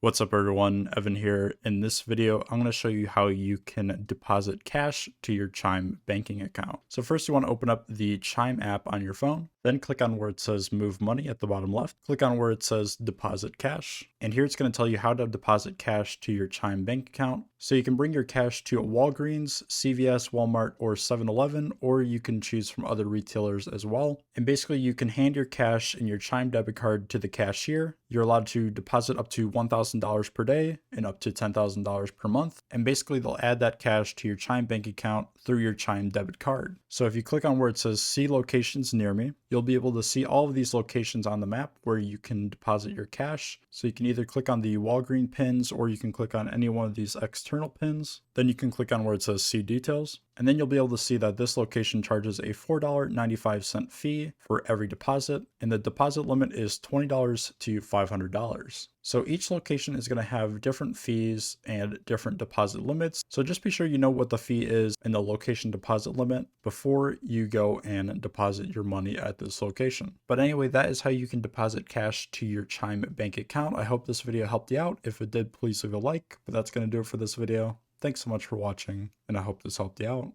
What's up everyone, Evan here. In this video, I'm going to show you how you can deposit cash to your Chime banking account. So first you want to open up the Chime app on your phone, then click on where it says move money at the bottom left, click on where it says deposit cash. And here it's going to tell you how to deposit cash to your Chime bank account. So you can bring your cash to Walgreens, CVS, Walmart, or 7-Eleven, or you can choose from other retailers as well. And basically you can hand your cash and your Chime debit card to the cashier. You're allowed to deposit up to $1,000 per day and up to $10,000 per month. And basically they'll add that cash to your Chime bank account through your Chime debit card. So if you click on where it says see locations near me, you'll be able to see all of these locations on the map where you can deposit your cash. So you can either click on the Walgreens pins or you can click on any one of these external pins. Then you can click on where it says see details. And then you'll be able to see that this location charges a $4.95 fee for every deposit. And the deposit limit is $20 to $500. So each location is going to have different fees and different deposit limits. So just be sure you know what the fee is and the location deposit limit before you go and deposit your money at this location. But anyway, that is how you can deposit cash to your Chime bank account. I hope this video helped you out. If it did, please leave a like. But that's going to do it for this video. Thanks so much for watching, and I hope this helped you out.